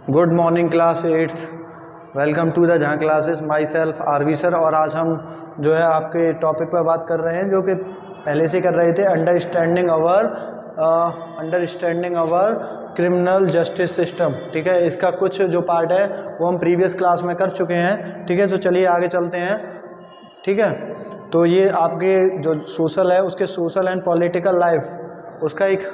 Good morning class 8th। Welcome to the जहाँ classes. Myself RV sir. और आज हम जो है आपके टॉपिक पर बात कर रहे हैं जो कि पहले से कर रहे थे, understanding our criminal justice system. ठीक है, इसका कुछ जो पार्ट है वो हम प्रीवियस क्लास में कर चुके हैं। ठीक है, तो चलिए आगे चलते हैं। ठीक है, तो ये आपके जो सोशल है उसके सोशल एंड पॉलिटिकल लाइफ उसका एक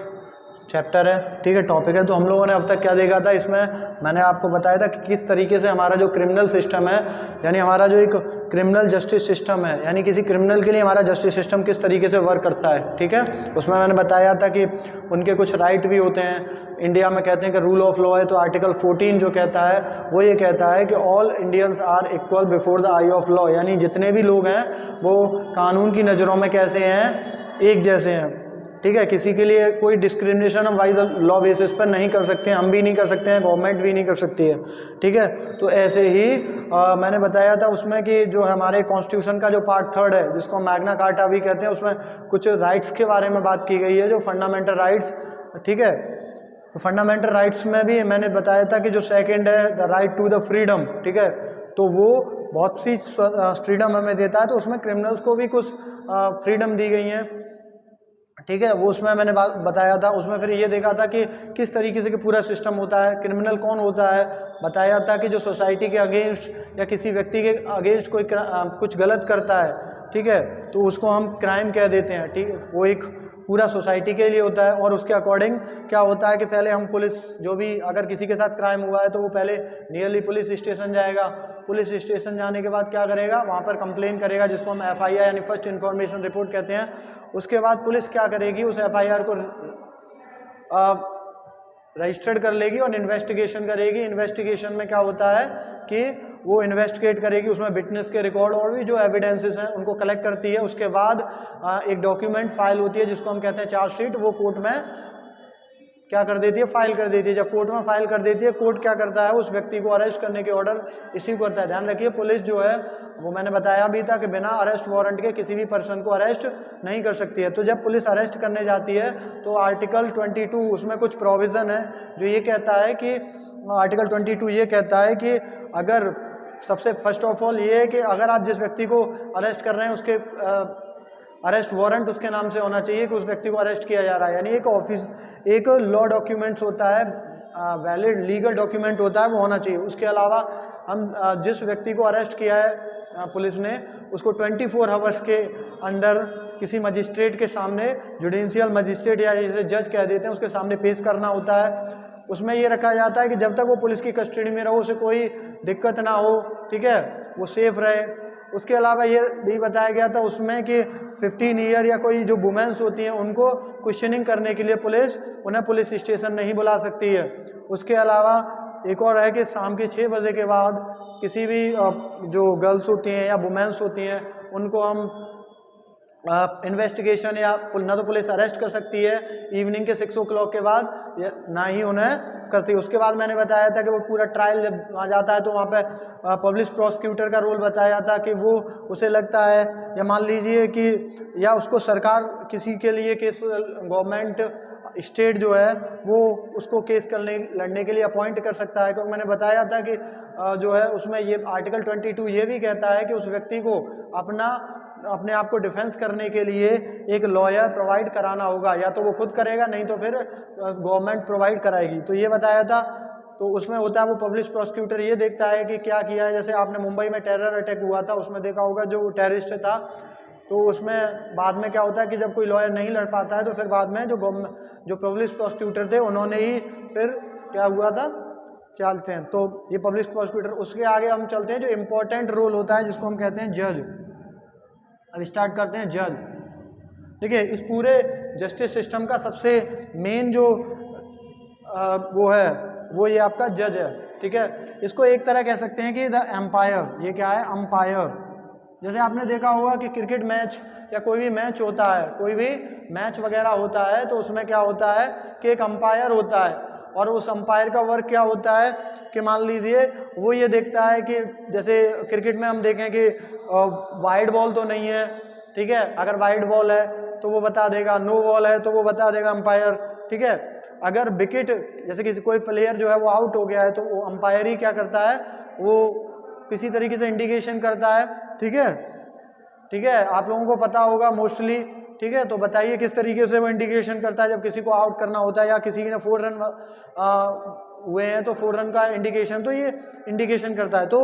चैप्टर है। ठीक है, टॉपिक है। तो हम लोगों ने अब तक क्या देखा था, इसमें मैंने आपको बताया था कि किस तरीके से हमारा जो क्रिमिनल सिस्टम है, यानी हमारा जो एक क्रिमिनल जस्टिस सिस्टम है, यानी किसी क्रिमिनल के लिए हमारा जस्टिस सिस्टम किस तरीके से वर्क करता है। ठीक है, उसमें मैंने बताया था कि उनके कुछ राइट भी होते हैं। इंडिया में कहते हैं कि रूल ऑफ लॉ है, तो आर्टिकल 14 जो कहता है वो ये कहता है कि all Indians are equal before the eye of law, यानी जितने भी लोग हैं वो कानून की नज़रों में कैसे हैं, एक जैसे हैं। ठीक है, किसी के लिए कोई डिस्क्रिमिनेशन हम बाई द लॉ बेसिस पर नहीं कर सकते हैं, हम भी नहीं कर सकते हैं, गवर्नमेंट भी नहीं कर सकती है। ठीक है, तो ऐसे ही मैंने बताया था उसमें कि जो हमारे कॉन्स्टिट्यूशन का जो पार्ट 3 है जिसको मैग्ना कार्टा भी कहते हैं, उसमें कुछ राइट्स के बारे में बात की गई है, जो फंडामेंटल राइट्स। ठीक है, तो फंडामेंटल राइट्स में भी मैंने बताया था कि जो सेकेंड है the right to the freedom. ठीक है, तो वो बहुत सी फ्रीडम हमें देता है, तो उसमें क्रिमिनल्स को भी कुछ फ्रीडम दी गई हैं। ठीक है, वो उसमें मैंने बताया था। उसमें फिर ये देखा था कि किस तरीके से कि पूरा सिस्टम होता है, क्रिमिनल कौन होता है। बताया था कि जो सोसाइटी के अगेंस्ट या किसी व्यक्ति के अगेंस्ट कोई कुछ गलत करता है, ठीक है, तो उसको हम क्राइम कह देते हैं। ठीक है, वो एक पूरा सोसाइटी के लिए होता है। और उसके अकॉर्डिंग क्या होता है कि पहले हम पुलिस, जो भी अगर किसी के साथ क्राइम हुआ है तो वो पहले नियरली पुलिस स्टेशन जाएगा। पुलिस स्टेशन जाने के बाद क्या करेगा, वहाँ पर कंप्लेन करेगा, जिसको हम FIR यानी फर्स्ट इन्फॉर्मेशन रिपोर्ट कहते हैं। उसके बाद पुलिस क्या करेगी, उस FIR को रजिस्टर्ड कर लेगी और इन्वेस्टिगेशन करेगी। इन्वेस्टिगेशन में क्या होता है कि वो इन्वेस्टिगेट करेगी, उसमें विटनेस के रिकॉर्ड और भी जो एविडेंसेस हैं उनको कलेक्ट करती है। उसके बाद एक डॉक्यूमेंट फाइल होती है जिसको हम कहते हैं चार्जशीट, वो कोर्ट में क्या कर देती है, फाइल कर देती है। जब कोर्ट में फाइल कर देती है, कोर्ट क्या करता है, उस व्यक्ति को अरेस्ट करने के ऑर्डर इश्यू करता है। ध्यान रखिए, पुलिस जो है वो मैंने बताया भी था कि बिना अरेस्ट वारंट के किसी भी पर्सन को अरेस्ट नहीं कर सकती है। तो जब पुलिस अरेस्ट करने जाती है तो आर्टिकल 22 उसमें कुछ प्रोविज़न है जो ये कहता है कि आर्टिकल 22 ये कहता है कि अगर सबसे फर्स्ट ऑफ ऑल ये है कि अगर आप जिस व्यक्ति को अरेस्ट कर रहे हैं उसके अरेस्ट वारंट उसके नाम से होना चाहिए कि उस व्यक्ति को अरेस्ट किया जा रहा है। यानी एक लॉ डॉक्यूमेंट्स होता है, वैलिड लीगल डॉक्यूमेंट होता है, वो होना चाहिए। उसके अलावा हम जिस व्यक्ति को अरेस्ट किया है पुलिस ने, उसको 24 आवर्स के अंदर किसी मजिस्ट्रेट के सामने, जुडिशियल मजिस्ट्रेट या जिसे जज कह देते हैं, उसके सामने पेश करना होता है। उसमें ये रखा जाता है कि जब तक वो पुलिस की कस्टडी में रहो, उसे कोई दिक्कत ना हो। ठीक है, वो सेफ रहे। उसके अलावा ये भी बताया गया था उसमें कि 15 ईयर या कोई जो वुमेन्स होती हैं उनको क्वेश्चनिंग करने के लिए पुलिस उन्हें पुलिस स्टेशन नहीं बुला सकती है। उसके अलावा एक और है कि शाम के 6 बजे के बाद किसी भी जो गर्ल्स होती हैं या वुमेन्स होती हैं उनको हम इन्वेस्टिगेशन या ना तो पुलिस अरेस्ट कर सकती है इवनिंग के 6 o'clock के बाद, ना ही उन्हें करती है। उसके बाद मैंने बताया था कि वो पूरा ट्रायल जब आ जाता है तो वहाँ पे पब्लिक प्रोसिक्यूटर का रोल बताया था कि वो उसे लगता है, या मान लीजिए कि या उसको सरकार किसी के लिए केस, गवर्नमेंट स्टेट जो है वो उसको केस लड़ने के लिए अपॉइंट कर सकता है। क्योंकि मैंने बताया था कि जो है उसमें ये आर्टिकल 22 ये भी कहता है कि उस व्यक्ति को अपने आप को डिफेंस करने के लिए एक लॉयर प्रोवाइड कराना होगा, या तो वो खुद करेगा नहीं तो फिर गवर्नमेंट प्रोवाइड कराएगी। तो ये बताया था। तो उसमें होता है वो पब्लिक प्रोसिक्यूटर ये देखता है कि क्या किया है। जैसे आपने मुंबई में टेरर अटैक हुआ था, उसमें देखा होगा जो टेररिस्ट था, तो उसमें बाद में क्या होता है कि जब कोई लॉयर नहीं लड़ पाता है तो फिर बाद में जो पब्लिक प्रोसिक्यूटर थे उन्होंने ही फिर क्या हुआ था चलते हैं। तो ये पब्लिक प्रोसिक्यूटर। उसके आगे हम चलते हैं, जो इम्पोर्टेंट रोल होता है जिसको हम कहते हैं जज। अब स्टार्ट करते हैं जज। देखिए, इस पूरे जस्टिस सिस्टम का सबसे मेन जो वो है वो ये आपका जज है। ठीक है, इसको एक तरह कह सकते हैं कि द एम्पायर। ये क्या है, अंपायर। जैसे आपने देखा होगा कि क्रिकेट मैच या कोई भी मैच होता है, कोई भी मैच वगैरह होता है, तो उसमें क्या होता है कि एक अंपायर होता है। और उस अंपायर का वर्क क्या होता है कि मान लीजिए वो ये देखता है कि जैसे क्रिकेट में हम देखें कि वाइड बॉल तो नहीं है। ठीक है, अगर वाइड बॉल है तो वो बता देगा, नो बॉल है तो वो बता देगा अंपायर। ठीक है। अगर विकेट जैसे किसी कोई प्लेयर जो है वो आउट हो गया है तो वो अंपायर ही क्या करता है, वो किसी तरीके से इंडिकेशन करता है, ठीक है। ठीक है, आप लोगों को पता होगा मोस्टली, ठीक है। तो बताइए किस तरीके से वो इंडिकेशन करता है जब किसी को आउट करना होता है या किसी ने 4 रन हुए हैं तो 4 रन का इंडिकेशन, तो ये इंडिकेशन करता है। तो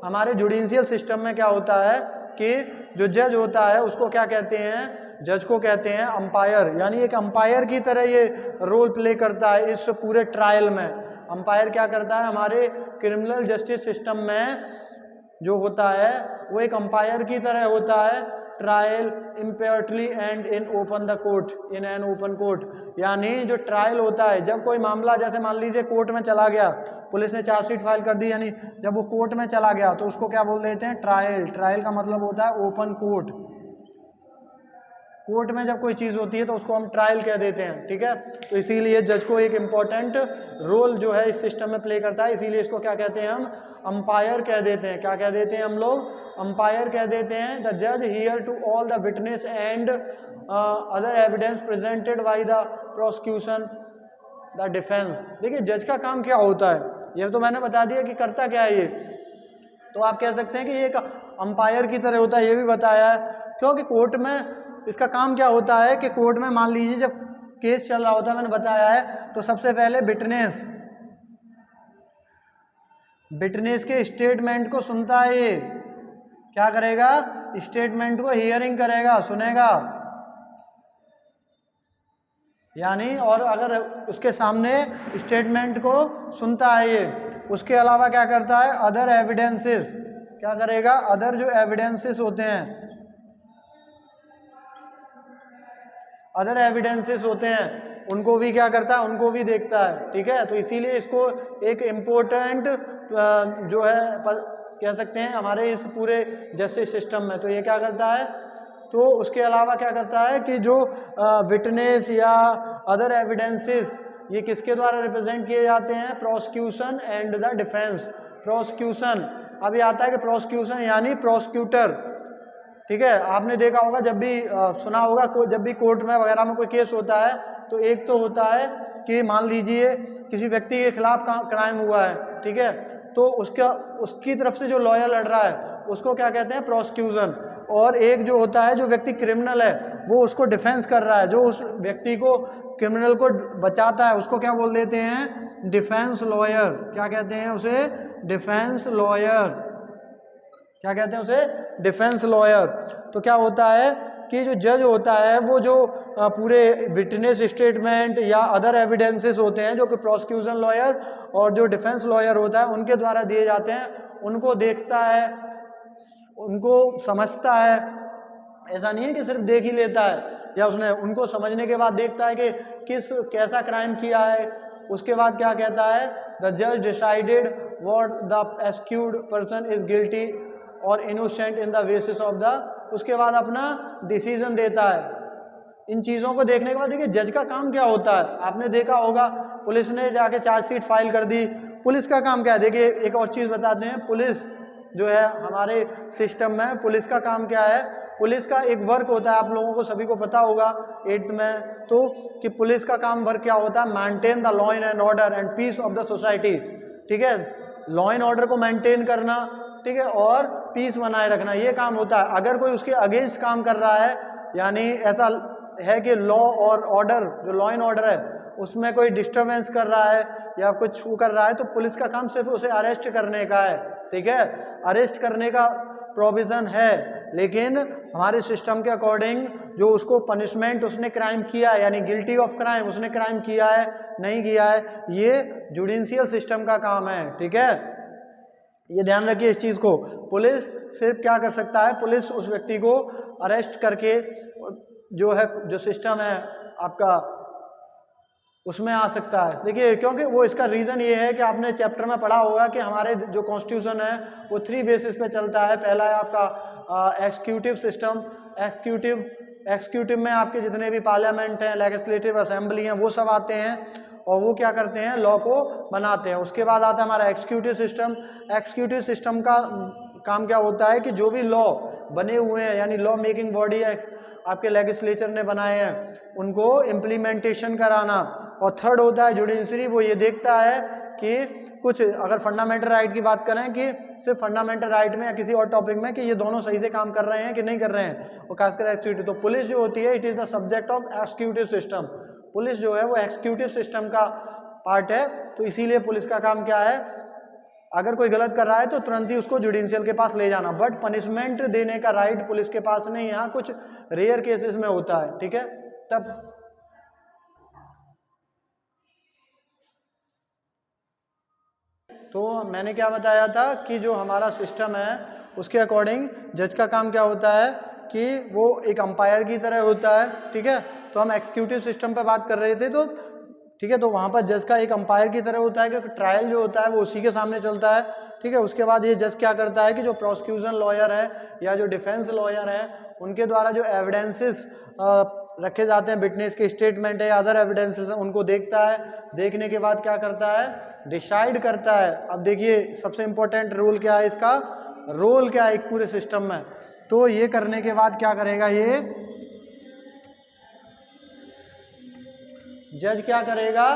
हमारे जुडिशियल सिस्टम में क्या होता है कि जो जज होता है उसको क्या कहते हैं, जज को कहते हैं अंपायर, यानी एक अंपायर की तरह ये रोल प्ले करता है इस पूरे ट्रायल में। अंपायर क्या करता है, हमारे क्रिमिनल जस्टिस सिस्टम में जो होता है वो एक अंपायर की तरह होता है। Trial impartially and in open the court, in an open court, यानी जो ट्रायल होता है जब कोई मामला जैसे मान लीजिए कोर्ट में चला गया, पुलिस ने चार्जशीट फाइल कर दी, यानी जब वो कोर्ट में चला गया तो उसको क्या बोल देते हैं, ट्रायल। ट्रायल का मतलब होता है ओपन कोर्ट। कोर्ट में जब कोई चीज़ होती है तो उसको हम ट्रायल कह देते हैं, ठीक है। तो इसीलिए जज को एक इम्पॉर्टेंट रोल जो है इस सिस्टम में प्ले करता है, इसीलिए इसको क्या कहते हैं, हम अंपायर कह देते हैं। क्या कह देते हैं हम लोग, अंपायर कह देते हैं। द जज hear to all the witness and other evidence presented by the prosecution the defence. देखिए जज का काम क्या होता है, ये तो मैंने बता दिया कि करता क्या है ये, तो आप कह सकते हैं कि ये एक अंपायर की तरह होता है, ये भी बताया है। क्योंकि कोर्ट में इसका काम क्या होता है कि कोर्ट में मान लीजिए जब केस चल रहा होता है, मैंने बताया है, तो सबसे पहले विटनेस के स्टेटमेंट को सुनता है। ये क्या करेगा, स्टेटमेंट को हियरिंग करेगा, सुनेगा, यानी और अगर उसके सामने स्टेटमेंट को सुनता है ये, उसके अलावा क्या करता है, अदर एविडेंसेस, क्या करेगा, अदर जो एविडेंसेस होते हैं, अदर एविडेंसेस होते हैं उनको भी क्या करता है, उनको भी देखता है, ठीक है। तो इसीलिए इसको एक इम्पोर्टेंट जो है कह सकते हैं हमारे इस पूरे जस्टिस सिस्टम में। तो ये क्या करता है, तो उसके अलावा क्या करता है कि जो विटनेस या अदर एविडेंसेस ये किसके द्वारा रिप्रेजेंट किए जाते हैं, prosecution and the defence. Prosecution, अभी आता है कि प्रोसिक्यूशन यानी प्रोसिक्यूटर, ठीक है। आपने देखा होगा जब भी सुना होगा जब भी कोर्ट में वगैरह में कोई केस होता है तो एक तो होता है कि मान लीजिए किसी व्यक्ति के खिलाफ क्राइम हुआ है, ठीक है, तो उसकी तरफ से जो लॉयर लड़ रहा है उसको क्या कहते हैं, प्रोसिक्यूशन। और एक जो होता है जो व्यक्ति क्रिमिनल है वो उसको डिफेंस कर रहा है, जो उस व्यक्ति को क्रिमिनल को बचाता है उसको क्या बोल देते हैं, डिफेंस लॉयर। क्या कहते हैं उसे, डिफेंस लॉयर। क्या कहते हैं उसे, डिफेंस लॉयर। तो क्या होता है कि जो जज होता है वो जो पूरे विटनेस स्टेटमेंट या अदर एविडेंसेस होते हैं जो कि प्रोसिक्यूशन लॉयर और जो डिफेंस लॉयर होता है उनके द्वारा दिए जाते हैं, उनको देखता है, उनको समझता है। ऐसा नहीं है कि सिर्फ देख ही लेता है या उसने उनको समझने के बाद देखता है कि कैसा क्राइम किया है। उसके बाद क्या कहता है, द जज decided what the accused person is guilty और innocent in the basis of the, उसके बाद अपना डिसीजन देता है। इन चीज़ों को देखने के बाद देखिए जज का काम क्या होता है, आपने देखा होगा पुलिस ने जाके चार्जशीट फाइल कर दी, पुलिस का काम क्या है। देखिए एक और चीज़ बताते हैं, पुलिस जो है हमारे सिस्टम में पुलिस का काम क्या है, पुलिस का एक वर्क होता है, आप लोगों को सभी को पता होगा 8th में, तो कि पुलिस का काम वर्क क्या होता है, maintain the law and order and peace of the society, ठीक है। लॉ एंड ऑर्डर को मेंटेन करना, ठीक है, और पीस बनाए रखना, ये काम होता है। अगर कोई उसके अगेंस्ट काम कर रहा है, यानी ऐसा है कि लॉ और ऑर्डर, जो लॉ एंड ऑर्डर है उसमें कोई डिस्टर्बेंस कर रहा है या कुछ वो कर रहा है, तो पुलिस का काम सिर्फ उसे अरेस्ट करने का है, ठीक है, अरेस्ट करने का प्रोविज़न है। लेकिन हमारे सिस्टम के अकॉर्डिंग जो उसको पनिशमेंट, उसने क्राइम किया है यानी गिल्टी ऑफ क्राइम, उसने क्राइम किया है नहीं किया है, ये जुडिशियल सिस्टम का काम है, ठीक है। ये ध्यान रखिए इस चीज़ को। पुलिस सिर्फ क्या कर सकता है, पुलिस उस व्यक्ति को अरेस्ट करके जो है, जो सिस्टम है आपका, उसमें आ सकता है। देखिए क्योंकि वो इसका रीज़न ये है कि आपने चैप्टर में पढ़ा होगा कि हमारे जो कॉन्स्टिट्यूशन है वो 3 बेसिस पे चलता है। पहला है आपका एक्सिक्यूटिव सिस्टम। एक्सिक्यूटिव में आपके जितने भी पार्लियामेंट हैं, लेजिस्लेटिव असेंबली हैं, वो सब आते हैं और वो क्या करते हैं, लॉ को बनाते हैं। उसके बाद आता है हमारा एक्सिक्यूटिव सिस्टम। एक्सिक्यूटिव सिस्टम का काम क्या होता है कि जो भी लॉ बने हुए हैं, यानी लॉ मेकिंग बॉडी आपके लेजिस्लेचर ने बनाए हैं, उनको इम्प्लीमेंटेशन कराना, और थर्ड होता है जुडिशरी, वो ये देखता है कि कुछ अगर फंडामेंटल राइट की बात करें कि सिर्फ फंडामेंटल राइट में या किसी और टॉपिक में कि ये दोनों सही से काम कर रहे हैं कि नहीं कर रहे हैं, और खासकर एक्सिक्यूटिव। तो पुलिस जो होती है it is the subject of executive system. Police जो है वो एक्सिक्यूटिव सिस्टम का पार्ट है, तो इसीलिए पुलिस का काम क्या है, अगर कोई गलत कर रहा है तो तुरंत ही उसको जुडिशियल के पास ले जाना, बट पनिशमेंट देने का राइट पुलिस के पास नहीं है। यहाँ कुछ रेयर केसेस में होता है, ठीक है। तब तो मैंने क्या बताया था कि जो हमारा सिस्टम है उसके अकॉर्डिंग जज का काम क्या होता है कि वो एक अंपायर की तरह होता है, ठीक है। तो हम एक्सिक्यूटिव सिस्टम पर बात कर रहे थे, तो ठीक है, तो वहाँ पर जज का एक अंपायर की तरह होता है क्योंकि ट्रायल जो होता है वो उसी के सामने चलता है, ठीक है। उसके बाद ये जज क्या करता है कि जो प्रोसिक्यूशन लॉयर है या जो डिफेंस लॉयर है उनके द्वारा जो एविडेंसेस रखे जाते हैं, विटनेस के स्टेटमेंट है या अदर एविडेंसेस है, उनको देखता है। देखने के बाद क्या करता है, डिसाइड करता है। अब देखिए सबसे इंपॉर्टेंट रोल क्या है इसका, रोल क्या है एक पूरे सिस्टम में। तो ये करने के बाद क्या करेगा, ये जज क्या करेगा,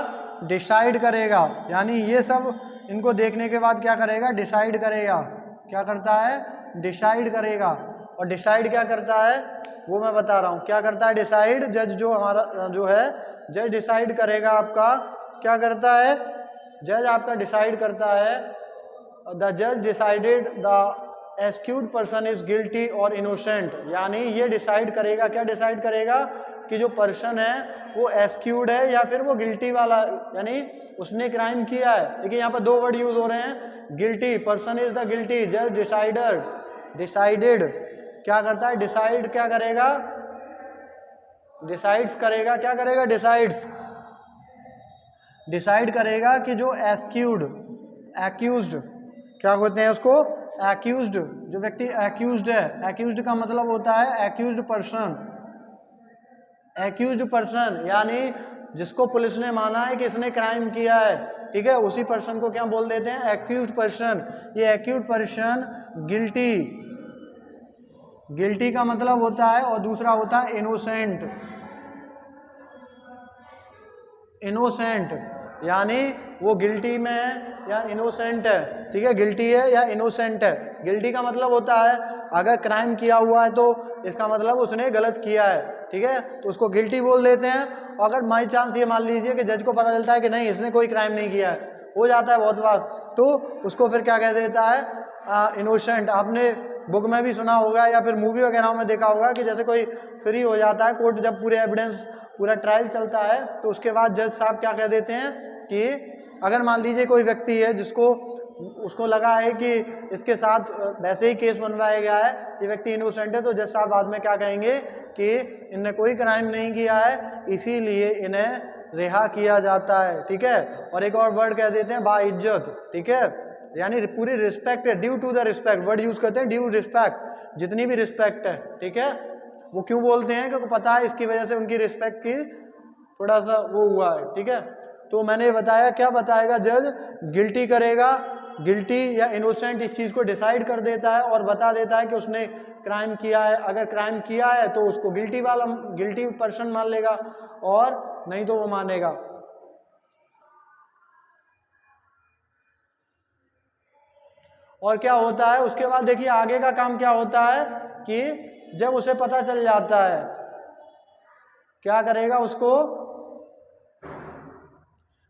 डिसाइड करेगा, यानी ये सब इनको देखने के बाद क्या करेगा, डिसाइड करेगा। क्या करता है, डिसाइड करेगा। और डिसाइड क्या करता है वो मैं बता रहा हूँ, क्या करता है डिसाइड। जज जो हमारा जो है जज डिसाइड करेगा आपका, क्या करता है जज आपका डिसाइड करता है, द जज decided the accused person is guilty और इनोसेंट। यानी ये डिसाइड करेगा, क्या डिसाइड करेगा कि जो पर्सन है वो एक्यूज्ड है या फिर वो गिल्टी वाला, यानी उसने क्राइम किया है। देखिए यहाँ पर दो वर्ड यूज हो रहे हैं, guilty, person is the guilty, जज डिसाइडेड, डिसाइडेड क्या करता है, डिसाइड क्या करेगा, डिसाइड्स करेगा, क्या करेगा, डिसाइड्स, डिसाइड करेगा कि जो एक्यूज्ड, एक्यूज्ड क्या बोलते हैं उसको, एक्यूज्ड, जो व्यक्ति एक्यूज्ड है, एक्यूज्ड का मतलब होता है एक्यूज्ड पर्सन, एक्यूज्ड पर्सन यानी जिसको पुलिस ने माना है कि इसने क्राइम किया है, ठीक है, उसी पर्सन को क्या बोल देते हैं, एक्यूज्ड पर्सन। ये एक्यूज्ड पर्सन गिल्टी, गिल्टी का मतलब होता है, और दूसरा होता है इनोसेंट, इनोसेंट यानी वो गिल्टी में है या इनोसेंट है, ठीक है, गिल्टी है या इनोसेंट है। गिल्टी का मतलब होता है अगर क्राइम किया हुआ है तो इसका मतलब उसने गलत किया है, ठीक है, तो उसको गिल्टी बोल देते हैं। और अगर बाई चांस ये मान लीजिए कि जज को पता चलता है कि नहीं इसने कोई क्राइम नहीं किया है, हो जाता है बहुत बार, तो उसको फिर क्या कह देता है, इनोसेंट। आपने बुक में भी सुना होगा या फिर मूवी वगैरह में देखा होगा कि जैसे कोई फ्री हो जाता है, कोर्ट जब पूरे एविडेंस पूरा ट्रायल चलता है तो उसके बाद जज साहब क्या कह देते हैं कि अगर मान लीजिए कोई व्यक्ति है जिसको उसको लगा है कि इसके साथ वैसे ही केस बनवाया गया है, ये व्यक्ति इनोसेंट है, तो जज साहब बाद में क्या कहेंगे कि इनने कोई क्राइम नहीं किया है, इसीलिए इन्हें रिहा किया जाता है, ठीक है। और एक और वर्ड कह देते हैं बाइज्जत, ठीक है, यानी पूरी रिस्पेक्ट है, due to the respect, word use करते हैं ड्यू रिस्पेक्ट, जितनी भी रिस्पेक्ट है, ठीक है। वो क्यों बोलते हैं क्योंकि पता है इसकी वजह से उनकी रिस्पेक्ट की थोड़ा सा वो हुआ है, ठीक है। तो मैंने बताया क्या बताएगा जज, गिल्टी करेगा, गिल्टी या इनोसेंट इस चीज़ को डिसाइड कर देता है और बता देता है कि उसने क्राइम किया है। अगर क्राइम किया है तो उसको गिल्टी वाला, गिल्टी पर्सन मान लेगा, और नहीं तो वो मानेगा। और क्या होता है उसके बाद, देखिए आगे का काम क्या होता है कि जब उसे पता चल जाता है क्या करेगा उसको,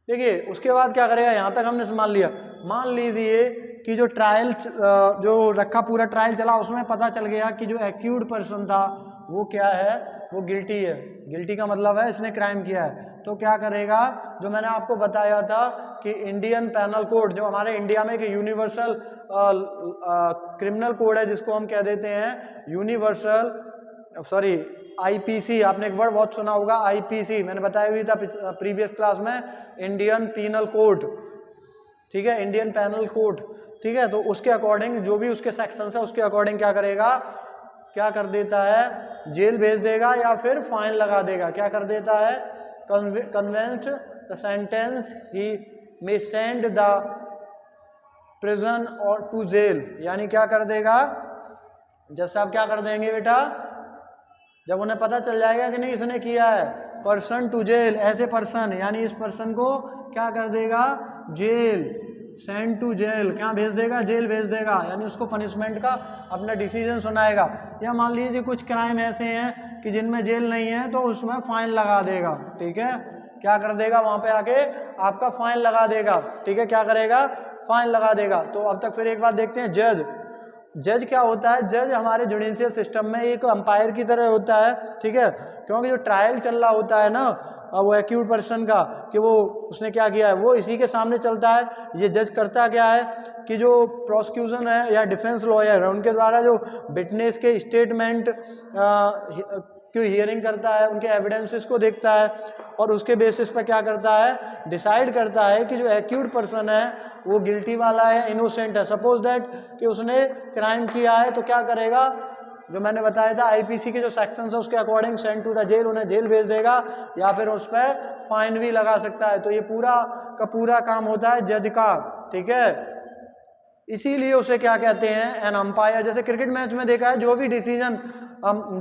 देखिए उसके बाद क्या करेगा, यहां तक हमने मान लिया। मान लीजिए कि जो ट्रायल जो रखा पूरा ट्रायल चला उसमें पता चल गया कि जो एक्यूज्ड पर्सन था वो क्या है, वो गिल्टी है, गिल्टी का मतलब है इसने क्राइम किया है। तो क्या करेगा, जो मैंने आपको बताया था कि इंडियन पैनल कोड, जो हमारे इंडिया में एक यूनिवर्सल क्रिमिनल कोड है जिसको हम कह देते हैं यूनिवर्सल, सॉरी आईपीसी, आपने एक वर्ड बहुत सुना होगा आईपीसी, मैंने बताया हुई था प्रीवियस क्लास में, इंडियन पीनल कोड, ठीक है, इंडियन पैनल कोड, ठीक है। तो उसके अकॉर्डिंग जो भी उसके सेक्शंस है उसके अकॉर्डिंग क्या करेगा, क्या कर देता है, जेल भेज देगा या फिर फाइन लगा देगा। क्या कर देता है, convent the sentence he may send the prison और टू जेल, यानी क्या कर देगा, जज साहब क्या कर देंगे बेटा, जब उन्हें पता चल जाएगा कि नहीं इसने किया है पर्सन टू जेल, ऐसे पर्सन यानी इस पर्सन को क्या कर देगा, जेल, सेंड टू जेल, क्या भेज देगा, जेल भेज देगा, यानी उसको पनिशमेंट का अपना डिसीजन सुनाएगा। या मान लीजिए कुछ क्राइम ऐसे हैं कि जिनमें जेल नहीं है तो उसमें फाइन लगा देगा, ठीक है, क्या कर देगा, वहां पे आके आपका फाइन लगा देगा, ठीक है, क्या करेगा, फाइन लगा देगा। तो अब तक फिर एक बात देखते हैं, जज। जज क्या होता है, जज हमारे जुडिशियल सिस्टम में एक अंपायर की तरह होता है, ठीक है, क्योंकि जो ट्रायल चल रहा होता है ना वो एक्यूट पर्सन का, कि वो उसने क्या किया है, वो इसी के सामने चलता है। ये जज करता क्या है कि जो प्रोसिक्यूशन है या डिफेंस लॉयर है उनके द्वारा जो विटनेस के स्टेटमेंट की हियरिंग करता है, उनके एविडेंसेस को देखता है और उसके बेसिस पर क्या करता है, डिसाइड करता है कि जो एक्यूट पर्सन है वो गिल्टी वाला है, इनोसेंट है। सपोज दैट कि उसने क्राइम किया है तो क्या करेगा, जो मैंने बताया था आईपीसी के जो सेक्शंस है उसके according send to the jail, उन्हें जेल भेज देगा या फिर उस पर फाइन भी लगा सकता है। तो ये पूरा का पूरा काम होता है जज का, ठीक है, इसीलिए उसे क्या कहते हैं, एन अंपायर। जैसे क्रिकेट मैच में देखा है, जो भी डिसीजन,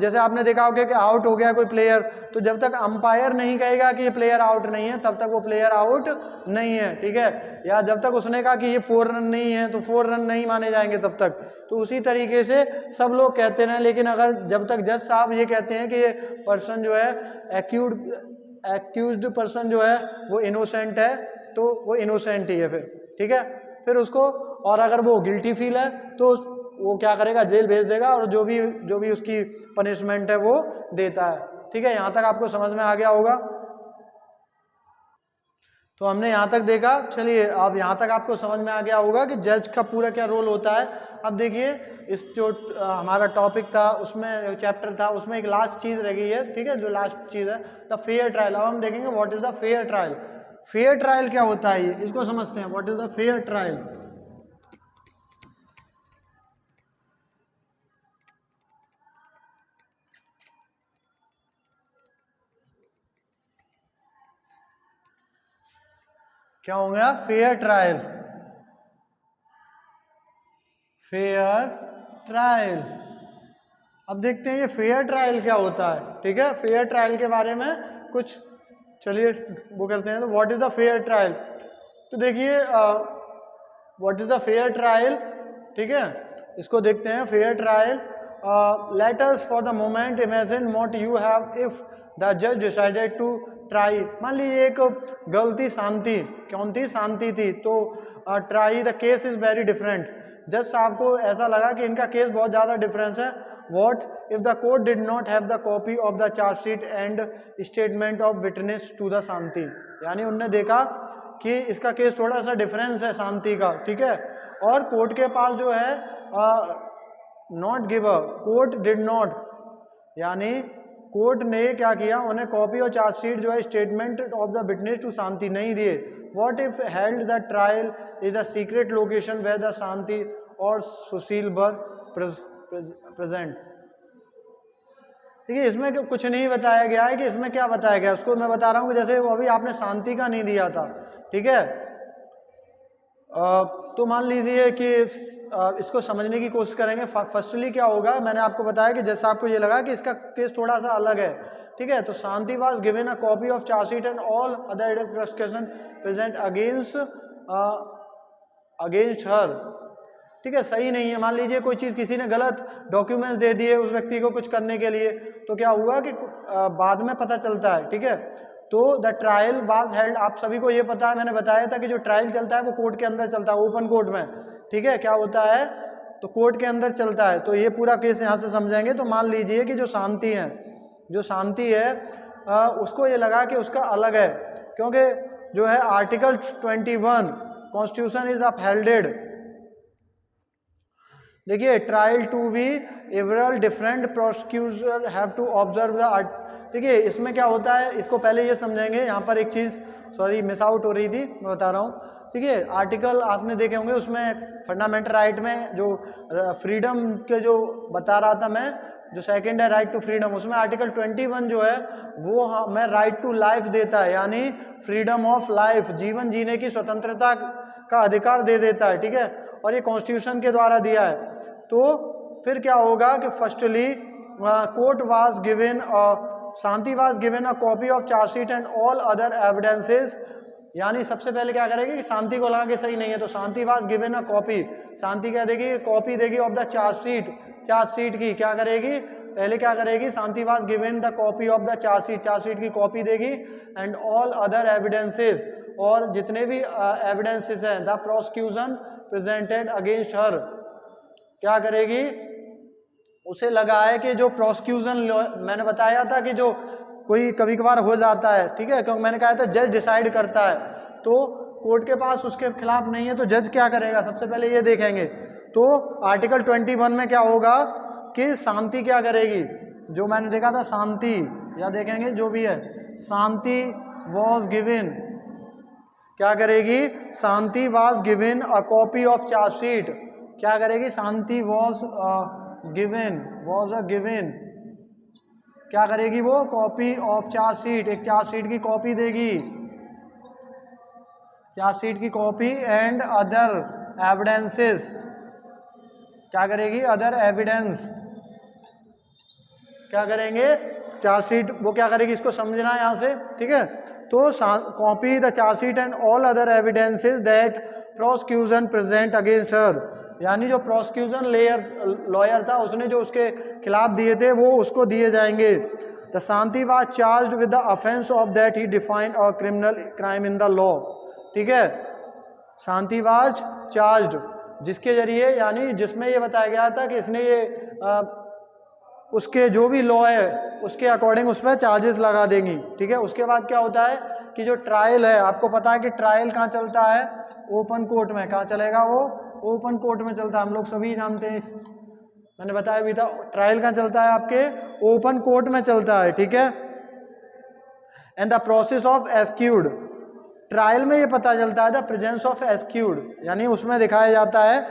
जैसे आपने देखा होगा कि आउट हो गया कोई प्लेयर, तो जब तक अंपायर नहीं कहेगा कि ये प्लेयर आउट नहीं है तब तक वो प्लेयर आउट नहीं है, ठीक है, या जब तक उसने कहा कि ये 4 रन नहीं है तो 4 रन नहीं माने जाएंगे तब तक। तो उसी तरीके से सब लोग कहते हैं, लेकिन अगर जब तक जज साहब ये कहते हैं कि ये पर्सन जो है एक्यूज्ड पर्सन जो है वो इनोसेंट है, तो वो इनोसेंट ही है फिर, ठीक है, फिर उसको, और अगर वो गिल्टी फील है तो वो क्या करेगा, जेल भेज देगा और जो भी उसकी पनिशमेंट है वो देता है, ठीक है। यहाँ तक आपको समझ में आ गया होगा। तो हमने यहाँ तक देखा, चलिए अब यहाँ तक आपको समझ में आ गया होगा कि जज का पूरा क्या रोल होता है। अब देखिए इस जो हमारा टॉपिक था उसमें, चैप्टर था उसमें एक लास्ट चीज़ रह गई है, ठीक है, जो लास्ट चीज़ है द फेयर ट्रायल। अब हम देखेंगे what is the fair trial. Fair trial क्या होता है, ये इसको समझते हैं, what is the fair trial. क्या हो गया, फेयर ट्रायल, फेयर ट्रायल। अब देखते हैं ये फेयर ट्रायल क्या होता है, ठीक है, फेयर ट्रायल के बारे में कुछ, चलिए वो करते हैं। तो what is the fair trial, तो देखिए what is the fair trial, ठीक है, इसको देखते हैं। Fair trial, let us for the moment imagine what you have if the जज डिसाइडेड टू ट्राई। मान लीजिए एक गर्ल थी शांति, कौन थी, शांति थी, तो try the case is very different. जज साहब को ऐसा लगा कि इनका केस बहुत ज़्यादा डिफरेंस है। What if the court did not have the copy of the charge sheet and statement of witness to the शांति। यानी उनने देखा कि इसका केस थोड़ा सा डिफरेंस है शांति का, ठीक है, और कोर्ट के पास जो है not given, court did not, यानी कोर्ट ने क्या किया, उन्हें कॉपी और चार्जशीट जो है statement of the witness to Shanti नहीं दिए। What if held the trial is the secret location where the Shanti और सुशील वर प्रेजेंट। देखिए इसमें कुछ नहीं बताया गया है कि इसमें क्या बताया गया, उसको मैं बता रहा हूँ कि जैसे वो अभी आपने शांति का नहीं दिया था, ठीक है, तो मान लीजिए कि इसको समझने की कोशिश करेंगे। फर्स्टली क्या होगा, मैंने आपको बताया कि जैसा आपको ये लगा कि इसका केस थोड़ा सा अलग है, ठीक है, तो Shanti was given a copy of chargesheet and all other prosecution present against her, ठीक है, सही नहीं है। मान लीजिए कोई चीज़ किसी ने गलत डॉक्यूमेंट्स दे दिए उस व्यक्ति को कुछ करने के लिए, तो क्या हुआ कि बाद में पता चलता है, ठीक है, तो द ट्रायल वाज हेल्ड। आप सभी को ये पता है, मैंने बताया था कि जो ट्रायल चलता है वो कोर्ट के अंदर चलता है, ओपन कोर्ट में, ठीक है, क्या होता है, तो कोर्ट के अंदर चलता है। तो ये पूरा केस यहाँ से समझेंगे। तो मान लीजिए कि जो शांति है, जो शांति है उसको ये लगा कि उसका अलग है, क्योंकि जो है आर्टिकल 21 कॉन्स्टिट्यूशन इज अपहेल्डेड। देखिए trial to be overall different prosecutor have to observe the. देखिए इसमें क्या होता है, इसको पहले ये समझेंगे। यहाँ पर एक चीज़ सॉरी मिस आउट हो रही थी, मैं बता रहा हूँ। देखिए आर्टिकल आपने देखे होंगे, उसमें फंडामेंटल राइट में जो फ्रीडम के जो बता रहा था मैं, जो सेकंड है राइट टू फ्रीडम, उसमें आर्टिकल 21 जो है वो हमें राइट टू लाइफ देता है, यानी फ्रीडम ऑफ लाइफ, जीवन जीने की स्वतंत्रता का अधिकार दे देता है, ठीक है, और ये कॉन्स्टिट्यूशन के द्वारा दिया है। तो फिर क्या होगा कि firstly court was given Shanti was given a copy of chargesheet and all other evidences, यानी सबसे पहले क्या करेगी कि शांति को लगा के सही नहीं है तो Shanti was given a copy, शांति क्या देगी, कॉपी देगी ऑफ द चार्जशीट, चार्जशीट की क्या करेगी, पहले क्या करेगी, Shanti was given the copy of the chargesheet, chargesheet की कॉपी देगी, एंड ऑल अदर एविडेंसेस, और जितने भी एविडेंसेस हैं the prosecution presented against her, क्या करेगी, उसे लगा है कि जो प्रोसिक्यूशन, मैंने बताया था कि जो कोई कभी कभार हो जाता है, ठीक है, क्योंकि मैंने कहा था जज डिसाइड करता है, तो कोर्ट के पास उसके खिलाफ नहीं है तो जज क्या करेगा, सबसे पहले ये देखेंगे। तो आर्टिकल 21 में क्या होगा कि शांति क्या करेगी, जो मैंने देखा था शांति, या देखेंगे जो भी है, शांति वॉज गिवन, क्या करेगी, Shanti was given a copy of chargesheet, क्या करेगी, Shanti was given, was a given, क्या करेगी वो, कॉपी ऑफ चार्जशीट, एक चार्जशीट की कॉपी देगी, चार्जशीट की कॉपी, एंड अदर एविडेंसेस, क्या करेगी, अदर एविडेंस, क्या करेंगे, चार्जशीट, वो क्या करेगी, इसको समझना है यहाँ से, ठीक है। तो copy the chargesheet and all other evidences that prosecution present against हर, यानी जो प्रोसिक्यूशन लॉयर था उसने जो उसके खिलाफ दिए थे वो उसको दिए जाएंगे। The Shanti was charged with the offence of that he defined a criminal crime in the law, ठीक है, शांति वाज चार्ज्ड, जिसके जरिए, यानी जिसमें ये बताया गया था कि इसने ये उसके जो भी लॉ है उसके अकॉर्डिंग उस पर चार्जेस लगा देंगी, ठीक है। उसके बाद क्या होता है कि जो ट्रायल है, आपको पता है कि ट्रायल कहाँ चलता है, ओपन कोर्ट में, कहाँ चलेगा वो, ओपन कोर्ट में चलता है, हम लोग सभी जानते हैं, मैंने बताया भी था, ट्रायल कहाँ चलता है, आपके ओपन कोर्ट में चलता है, ठीक है। And the process of accused, trial में ये पता चलता है द प्रेजेंस ऑफ एक्यूज्ड, यानी उसमें दिखाया जाता है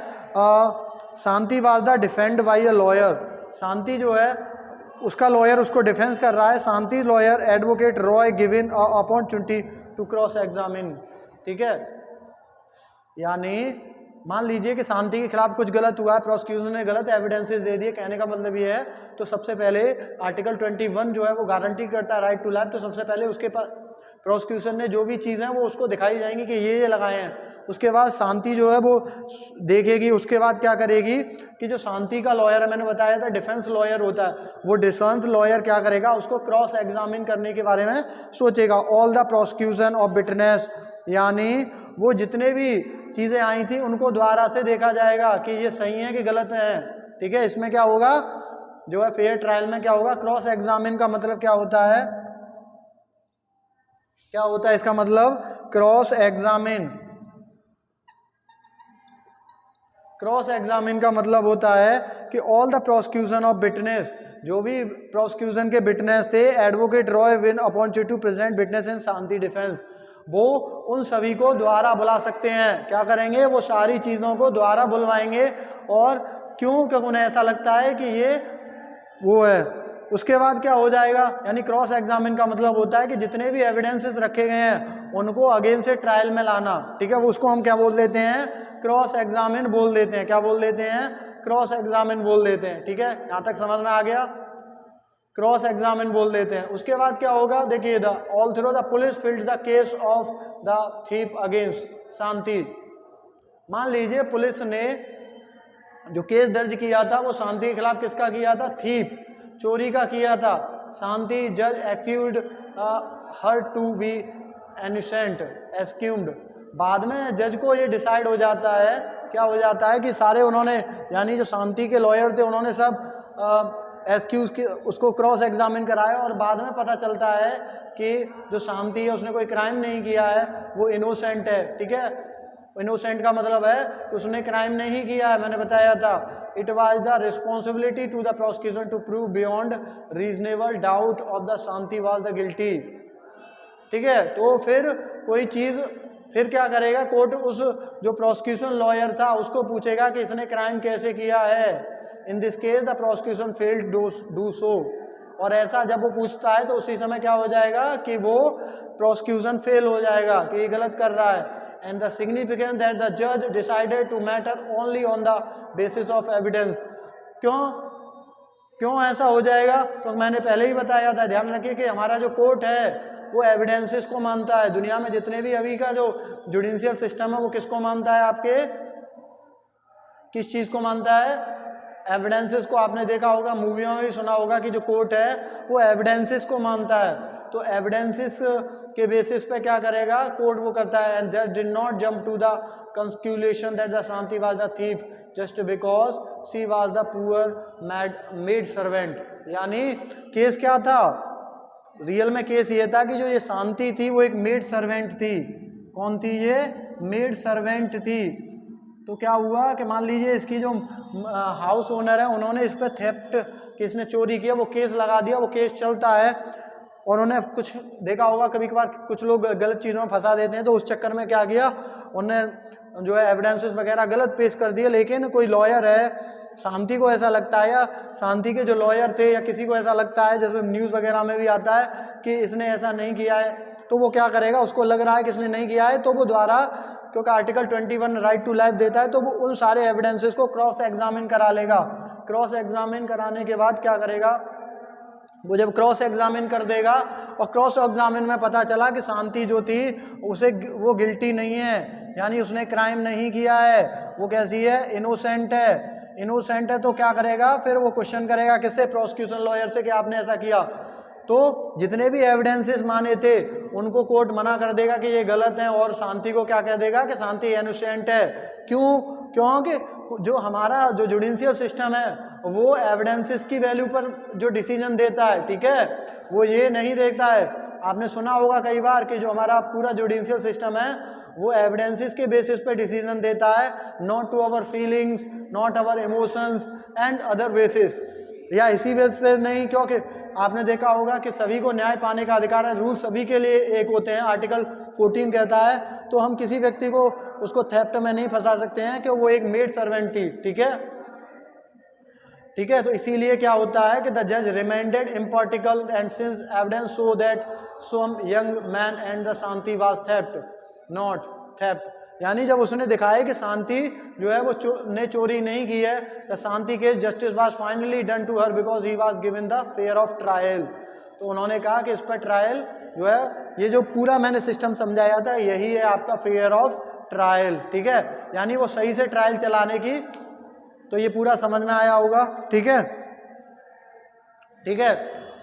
Shanti was the defend by a lawyer, Shanti जो है उसका लॉयर उसको डिफेंस कर रहा है, Shanti lawyer advocate Roy given opportunity to cross examine, ठीक है। यानी मान लीजिए कि शांति के खिलाफ कुछ गलत हुआ है, प्रोसिक्यूशन ने गलत एविडेंसेस दे दिए, कहने का मतलब ये है, तो सबसे पहले आर्टिकल 21 जो है वो गारंटी करता है राइट टू लाइफ, तो सबसे पहले उसके पास प्रोसिक्यूशन ने जो भी चीज़ें हैं वो उसको दिखाई जाएंगी कि ये लगाए हैं, उसके बाद शांति जो है वो देखेगी, उसके बाद क्या करेगी कि जो शांति का लॉयर है, मैंने बताया था डिफेंस लॉयर होता है, वो डिफेंस लॉयर क्या करेगा, उसको क्रॉस एग्जामिन करने के बारे में सोचेगा। All the prosecution of witness, यानी वो जितने भी चीज़ें आई थी उनको दोबारा से देखा जाएगा कि ये सही है कि गलत है, ठीक है। इसमें क्या होगा, जो है फेयर ट्रायल में क्या होगा, क्रॉस एग्जामिन का मतलब क्या होता है, क्या होता है इसका मतलब, क्रॉस एग्जामिन, क्रॉस एग्जामिन का मतलब होता है कि all the prosecution of witness, जो भी प्रोसिक्यूशन के विटनेस थे, advocate Roy win opportunity to present witness in Shanti defence, वो उन सभी को दोबारा बुला सकते हैं, क्या करेंगे, वो सारी चीज़ों को दोबारा बुलवाएंगे, और क्यों, क्योंकि उन्हें ऐसा लगता है कि ये वो है। उसके बाद क्या हो जाएगा, यानी क्रॉस एग्जामिन का मतलब होता है कि जितने भी एविडेंसेस रखे गए हैं उनको अगेन से ट्रायल में लाना, ठीक है, वो उसको हम क्या बोल देते हैं, क्रॉस एग्जामिन बोल देते हैं, क्या बोल देते हैं, क्रॉस एग्जामिन बोल देते हैं, ठीक है, यहाँ तक समझ में आ गया, क्रॉस एग्जामिन बोल देते हैं। उसके बाद क्या होगा, देखिए, the all through the police filed the case of the thief against Shanti, मान लीजिए पुलिस ने जो केस दर्ज किया था वो शांति के खिलाफ किसका किया था, थीफ, चोरी का किया था, शांति जज accused her to be innocent assumed, बाद में जज को ये डिसाइड हो जाता है, क्या हो जाता है कि सारे उन्होंने, यानी जो शांति के लॉयर थे उन्होंने सब एक्सक्यूज के उसको क्रॉस एग्जामिन कराया, और बाद में पता चलता है कि जो शांति है उसने कोई क्राइम नहीं किया है, वो इनोसेंट है, ठीक है। इनोसेंट का मतलब है कि उसने क्राइम नहीं किया है, मैंने बताया था, it was the responsibility to the prosecution to prove beyond reasonable doubt of the Shanti was the guilty, ठीक है। तो फिर कोई चीज़, फिर क्या करेगा कोर्ट, उस जो प्रोसिक्यूशन लॉयर था उसको पूछेगा कि इसने क्राइम कैसे किया है, in this case the prosecution failed do so, और ऐसा जब वो पूछता है तो उसी समय क्या हो जाएगा कि वो प्रोसिक्यूशन फेल हो जाएगा कि ये गलत कर रहा है। And the significance that the जज decided to matter only on the basis of evidence, क्यों, क्यों ऐसा हो जाएगा? तो मैंने पहले ही बताया था, ध्यान रखिए कि हमारा जो कोर्ट है वो एविडेंसेस को मानता है। दुनिया में जितने भी अभी का जो जुडिशियल सिस्टम है वो किसको मानता है? आपके किस चीज़ को मानता है? एविडेंसेस को। आपने देखा होगा, मूवियों में भी सुना होगा कि जो कोर्ट है वो एविडेंसेस को मानता है। तो एविडेंसेस के बेसिस पे क्या करेगा कोर्ट? वो करता है। And that did not jump to the conclusion that the Shanti was the thief just because she was the poor maid servant. यानी केस क्या था? रियल में केस ये था कि जो ये शांति थी वो एक मेड सर्वेंट थी। कौन थी ये? मेड सर्वेंट थी। तो क्या हुआ कि मान लीजिए इसकी जो हाउस ओनर है उन्होंने इस पर थेफ्ट कि इसने चोरी किया वो केस लगा दिया, वो केस चलता है। और उन्हें कुछ देखा होगा कभी कभार कुछ लोग गलत चीज़ों में फंसा देते हैं, तो उस चक्कर में क्या किया उन्हें जो है एविडेंसेस वगैरह गलत पेश कर दिए। लेकिन कोई लॉयर है, शांति को ऐसा लगता है या शांति के जो लॉयर थे या किसी को ऐसा लगता है, जैसे न्यूज़ वगैरह में भी आता है कि इसने ऐसा नहीं किया है, तो वो क्या करेगा? उसको लग रहा है कि इसने नहीं किया है, तो वो द्वारा, क्योंकि आर्टिकल 21 राइट टू लाइफ देता है, तो वो उन सारे एविडेंसेस को क्रॉस एग्जामिन करा लेगा। क्रॉस एग्जामिन कराने के बाद क्या करेगा? वो जब क्रॉस एग्जामिन कर देगा और क्रॉस एग्जामिन में पता चला कि शांति जो थी उसे वो गिल्टी नहीं है, यानी उसने क्राइम नहीं किया है, वो कैसी है? इनोसेंट है। इनोसेंट है तो क्या करेगा? फिर वो क्वेश्चन करेगा किससे? प्रोसिक्यूशन लॉयर से कि आपने ऐसा किया। तो जितने भी एविडेंसेस माने थे उनको कोर्ट मना कर देगा कि ये गलत है, और शांति को क्या कह देगा कि शांति इनोसेंट है। क्यों? क्योंकि जो हमारा जो जुडिशियल सिस्टम है वो एविडेंसेस की वैल्यू पर जो डिसीजन देता है, ठीक है, वो ये नहीं देखता है। आपने सुना होगा कई बार कि जो हमारा पूरा जुडिशियल सिस्टम है वो एविडेंसेस के बेसिस पे डिसीजन देता है, not to our feelings, not our emotions and other basis, या इसी बेस पे नहीं। क्योंकि आपने देखा होगा कि सभी को न्याय पाने का अधिकार है, रूल सभी के लिए एक होते हैं, आर्टिकल 14 कहता है। तो हम किसी व्यक्ति को उसको थेफ्ट में नहीं फंसा सकते हैं कि वो एक मेड सर्वेंट थी, ठीक है, ठीक है। तो इसीलिए क्या होता है कि द जज remanded impartial and since evidence so that some young man and the Shanti was theft not theft, यानी जब उसने दिखाया कि शांति जो है वो ने चोरी नहीं की है, the Shanti case justice was finally done to her because he was given the fair of trial. तो उन्होंने कहा कि इस पर ट्रायल जो है, ये जो पूरा मैंने सिस्टम समझाया था यही है आपका फेयर ऑफ ट्रायल, ठीक है, यानी वो सही से ट्रायल चलाने की। तो ये पूरा समझ में आया होगा, ठीक है, ठीक है।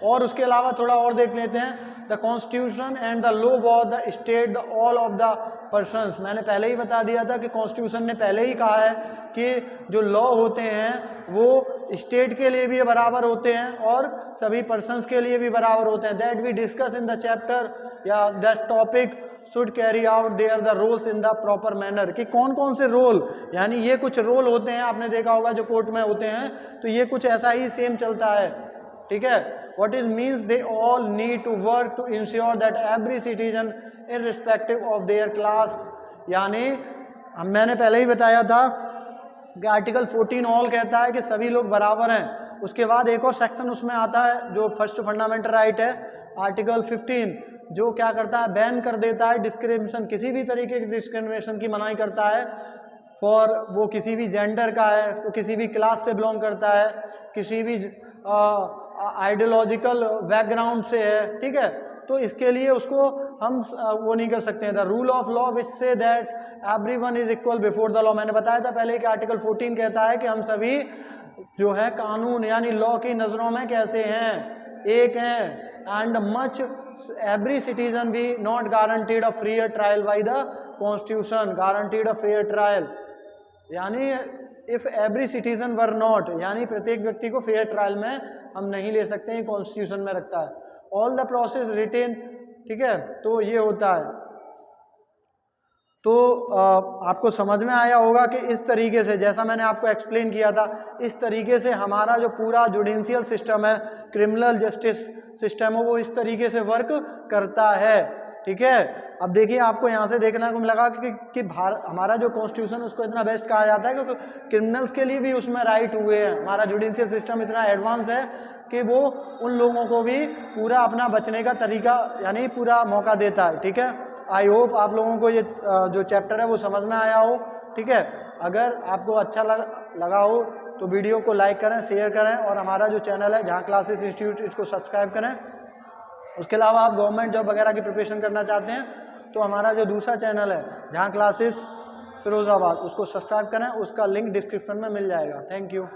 और उसके अलावा थोड़ा और देख लेते हैं, the constitution and the law of the state the all of the persons. मैंने पहले ही बता दिया था कि कॉन्स्टिट्यूशन ने पहले ही कहा है कि जो लॉ होते हैं वो स्टेट के लिए भी बराबर होते हैं और सभी पर्सन्स के लिए भी बराबर होते हैं। That we discuss in the chapter या that topic should carry out there the roles in the proper manner, कि कौन कौन से रोल, यानी ये कुछ रोल होते हैं, आपने देखा होगा जो कोर्ट में होते हैं, तो ये कुछ ऐसा ही सेम चलता है, ठीक है। What is means they all need to work to ensure that every citizen irrespective of their class, यानी मैंने पहले ही बताया था कि आर्टिकल 14 ऑल कहता है कि सभी लोग बराबर हैं। उसके बाद एक और सेक्शन उसमें आता है जो फर्स्ट फंडामेंटल राइट है, आर्टिकल 15, जो क्या करता है? बैन कर देता है डिस्क्रिमिनेशन, किसी भी तरीके की डिस्क्रिमिनेशन की मनाही करता है फॉर, वो किसी भी जेंडर का है, वो किसी भी क्लास से बिलोंग करता है, किसी भी आइडियोलॉजिकल बैकग्राउंड से है, ठीक है। तो इसके लिए उसको हम वो नहीं कर सकते हैं। The rule of law which say that everyone is equal before the law. मैंने बताया था पहले कि आर्टिकल 14 कहता है कि हम सभी जो है कानून यानी लॉ की नज़रों में कैसे हैं? एक हैं। And much every citizen be not guaranteed a free trial by the constitution, guaranteed a fair trial, यानी if every citizen were not, यानी प्रत्येक व्यक्ति को फेयर ट्रायल में हम नहीं ले सकते हैं, कॉन्स्टिट्यूशन में रखता है। ऑल द प्रोसेस रिटेन, ठीक है, तो ये होता है। तो आपको समझ में आया होगा कि इस तरीके से, जैसा मैंने आपको एक्सप्लेन किया था, इस तरीके से हमारा जो पूरा जुडिशियल सिस्टम है, क्रिमिनल जस्टिस सिस्टम है, वो इस तरीके से वर्क करता है, ठीक है। अब देखिए आपको यहाँ से देखने को मिलेगा कि हमारा जो कॉन्स्टिट्यूशन उसको इतना बेस्ट कहा जाता है क्योंकि क्रिमिनल्स के लिए भी उसमें राइट हुए हैं। हमारा जुडिशियल सिस्टम इतना एडवांस है कि वो उन लोगों को भी पूरा अपना बचने का तरीका यानी पूरा मौका देता है, ठीक है। आई होप आप लोगों को ये जो चैप्टर है वो समझ में आया हो, ठीक है। अगर आपको अच्छा लगा हो तो वीडियो को लाइक करें, शेयर करें और हमारा जो चैनल है जहाँ क्लासेस इंस्टीट्यूट, इसको सब्सक्राइब करें। उसके अलावा आप गवर्नमेंट जॉब वगैरह की प्रिपरेशन करना चाहते हैं तो हमारा जो दूसरा चैनल है जहाँ क्लासेस फिरोज़ाबाद, उसको सब्सक्राइब करें, उसका लिंक डिस्क्रिप्शन में मिल जाएगा। Thank you.